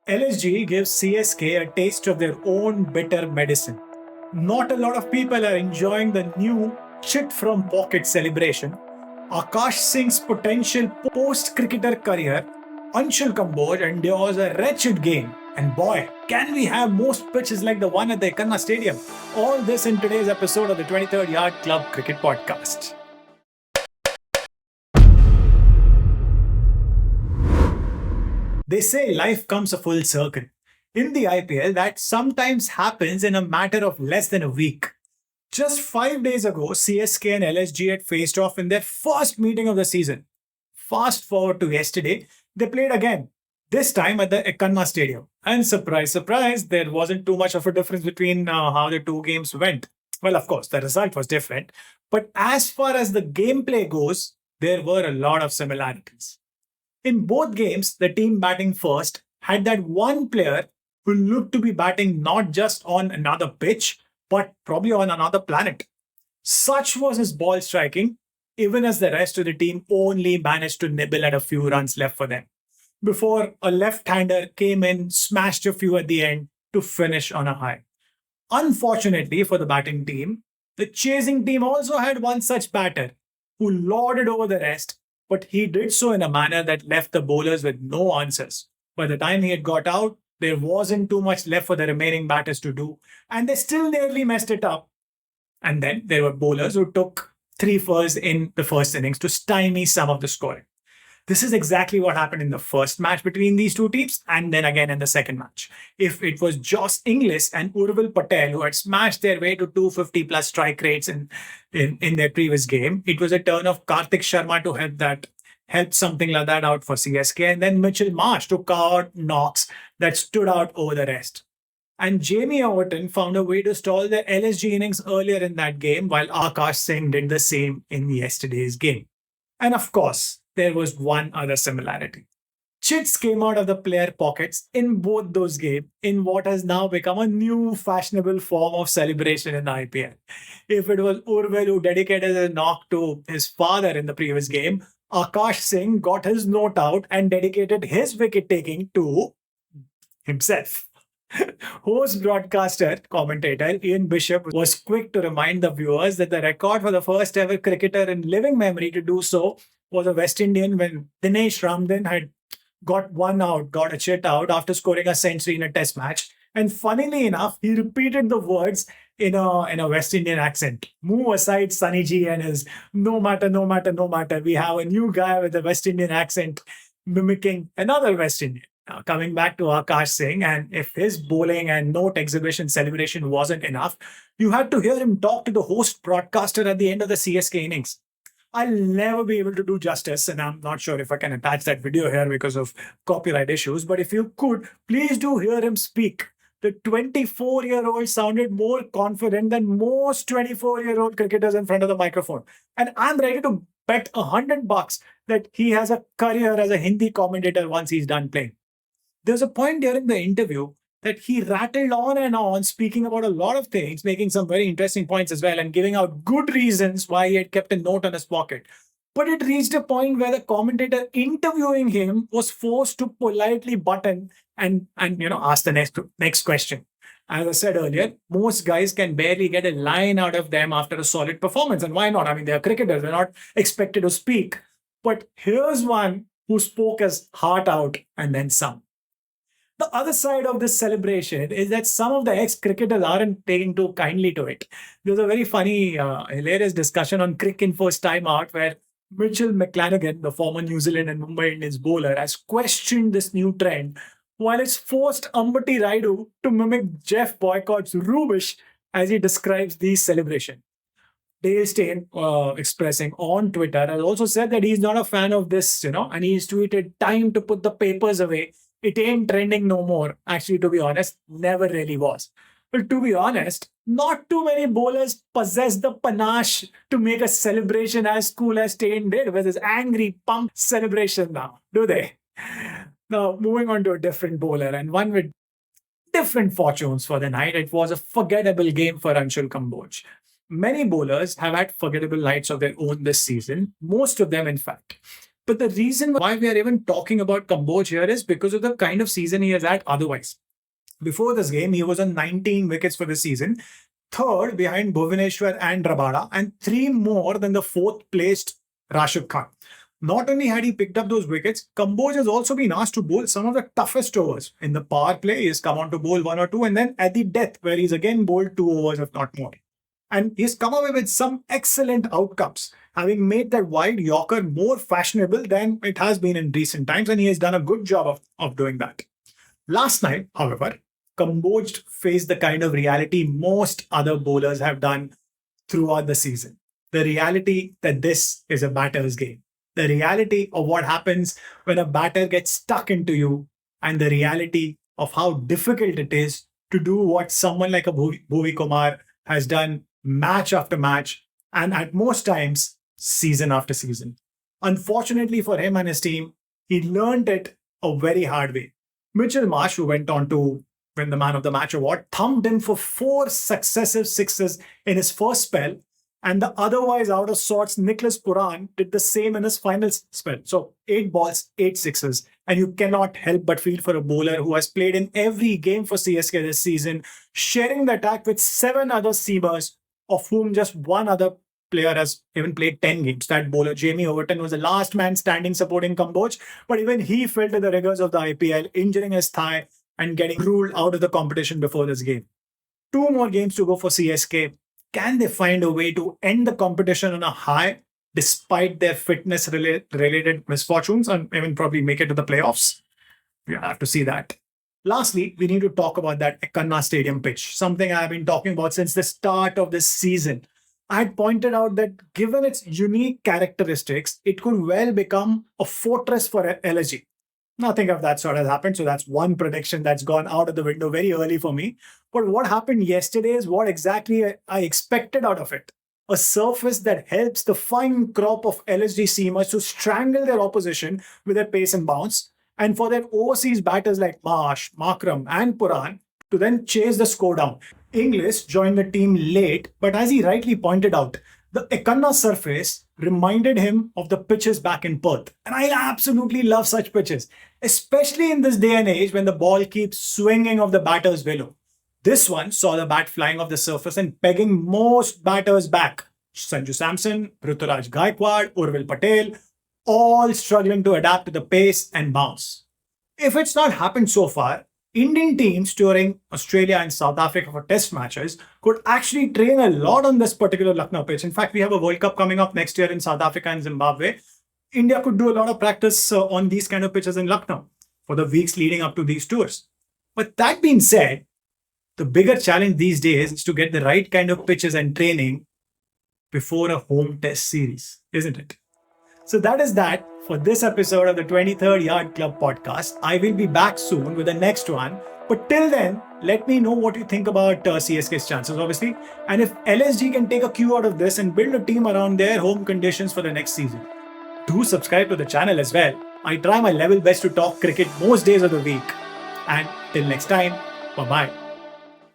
LSG gives CSK a taste of their own bitter medicine. Not a lot of people are enjoying the new chit from pocket celebration. Akash Singh's potential post cricketer career, Anshul Kamboj endures a wretched game. And boy, can we have most pitches like the one at the Ekana Stadium? All this in today's episode of the 23rd Yard Club Cricket Podcast. They say life comes a full circle. In the IPL, that sometimes happens in a matter of less than a week. Just 5 days ago, CSK and LSG had faced off in their first meeting of the season. Fast forward to yesterday, they played again, this time at the Ekana Stadium. And surprise, surprise, there wasn't too much of a difference between how the two games went. Well, of course, the result was different. But as far as the gameplay goes, there were a lot of similarities. In both games, the team batting first had that one player who looked to be batting not just on another pitch, but probably on another planet. Such was his ball striking, even as the rest of the team only managed to nibble at a few runs left for them. Before a left-hander came in, smashed a few at the end to finish on a high. Unfortunately for the batting team, the chasing team also had one such batter who lorded over the rest, but he did so in a manner that left the bowlers with no answers. By the time he had got out, there wasn't too much left for the remaining batters to do, and they still nearly messed it up. And then there were bowlers who took three fours in the first innings to stymie some of the scoring. This is exactly what happened in the first match between these two teams and then again in the second match. If it was Joss Inglis and Urvil Patel who had smashed their way to 250 plus strike rates in their previous game, it was a turn of Karthik Sharma to help something like that out for CSK, and then Mitchell Marsh to carve out knocks that stood out over the rest. And Jamie Overton found a way to stall the LSG innings earlier in that game, while Akash Singh did the same in yesterday's game. And of course, there was one other similarity. Chits came out of the player pockets in both those games in what has now become a new fashionable form of celebration in the IPL. If it was Urvil who dedicated a knock to his father in the previous game, Akash Singh got his note out and dedicated his wicket taking to himself. Host, broadcaster, commentator Ian Bishop was quick to remind the viewers that the record for the first ever cricketer in living memory to do so was a West Indian when Dinesh Ramdin had got a chit out after scoring a century in a test match. And funnily enough, he repeated the words in a West Indian accent. Move aside Sunny G and his no matter, no matter, no matter. We have a new guy with a West Indian accent mimicking another West Indian. Now, coming back to Akash Singh, and if his bowling and note exhibition celebration wasn't enough, you had to hear him talk to the host broadcaster at the end of the CSK innings. I'll never be able to do justice, and I'm not sure if I can attach that video here because of copyright issues, but if you could, please do hear him speak. The 24-year-old sounded more confident than most 24-year-old cricketers in front of the microphone. And I'm ready to bet $100 that he has a career as a Hindi commentator once he's done playing. There's a point during the interview that he rattled on and on, speaking about a lot of things, making some very interesting points as well, and giving out good reasons why he had kept a note on his pocket. But it reached a point where the commentator interviewing him was forced to politely button and ask the next question. As I said earlier, most guys can barely get a line out of them after a solid performance. And why not? I mean, they're cricketers, they're not expected to speak. But here's one who spoke his heart out and then some. The other side of this celebration is that some of the ex-cricketers aren't taking too kindly to it. There's a very funny, hilarious discussion on Crick Info's timeout where Mitchell McClenaghan, the former New Zealand and Mumbai Indians bowler, has questioned this new trend, while it's forced Ambati Rayudu to mimic Jeff Boycott's rubbish as he describes these celebrations. Dale Steyn, expressing on Twitter, has also said that he's not a fan of this, and he's tweeted, "Time to put the papers away. It ain't trending no more." Actually, to be honest, never really was. But to be honest, not too many bowlers possess the panache to make a celebration as cool as Steyn did with his angry pump celebration now, do they? Now, moving on to a different bowler and one with different fortunes for the night, it was a forgettable game for Anshul Kamboj. Many bowlers have had forgettable nights of their own this season, most of them, in fact. But the reason why we are even talking about Kamboj here is because of the kind of season he has had otherwise. Before this game, he was on 19 wickets for the season, third behind Bhuvaneshwar and Rabada, and three more than the fourth placed Rashid Khan. Not only had he picked up those wickets, Kamboj has also been asked to bowl some of the toughest overs. In the power play, he's come on to bowl one or two, and then at the death, where he's again bowled 2 overs, if not more. And he's come away with some excellent outcomes, having made that wide Yorker more fashionable than it has been in recent times, and he has done a good job of doing that. Last night, however, Kamboj faced the kind of reality most other bowlers have done throughout the season. The reality that this is a batter's game. The reality of what happens when a batter gets stuck into you, and the reality of how difficult it is to do what someone like a Bhuvi Kumar has done match after match, and at most times, season after season. Unfortunately for him and his team, he learned it a very hard way. Mitchell Marsh, who went on to win the Man of the Match award, thumped him for 4 successive sixes in his first spell, and the otherwise out of sorts Nicholas Puran did the same in his final spell. So 8 balls, 8 sixes. And you cannot help but feel for a bowler who has played in every game for CSK this season, sharing the attack with 7 other seamers, of whom just one other player has even played 10 games. That bowler, Jamie Overton, was the last man standing supporting Kamboj, but even he fell to the rigors of the IPL, injuring his thigh and getting ruled out of the competition before this game. 2 more games to go for CSK. Can they find a way to end the competition on a high despite their fitness-related misfortunes and even probably make it to the playoffs? We have to see that. Lastly, we need to talk about that Ekana Stadium pitch, something I've been talking about since the start of this season. I had pointed out that given its unique characteristics, it could well become a fortress for LSG. Nothing of that sort has happened, so that's one prediction that's gone out of the window very early for me. But what happened yesterday is what exactly I expected out of it. A surface that helps the fine crop of LSG seamers to strangle their opposition with their pace and bounce, and for their overseas batters like Marsh, Markram and Puran to then chase the score down. Inglis joined the team late, but as he rightly pointed out, the Ekana surface reminded him of the pitches back in Perth. And I absolutely love such pitches, especially in this day and age when the ball keeps swinging off the batter's willow. This one saw the bat flying off the surface and pegging most batters back. Sanju Samson, Ruturaj Gaikwad, Urvil Patel, all struggling to adapt to the pace and bounce. If it's not happened so far, Indian teams touring Australia and South Africa for test matches could actually train a lot on this particular Lucknow pitch. In fact, we have a World Cup coming up next year in South Africa and Zimbabwe. India could do a lot of practice on these kind of pitches in Lucknow for the weeks leading up to these tours. But that being said, the bigger challenge these days is to get the right kind of pitches and training before a home test series, isn't it? So that is that for this episode of the 23rd Yard Club podcast. I will be back soon with the next one. But till then, let me know what you think about CSK's chances, obviously. And if LSG can take a cue out of this and build a team around their home conditions for the next season. Do subscribe to the channel as well. I try my level best to talk cricket most days of the week. And till next time, bye-bye.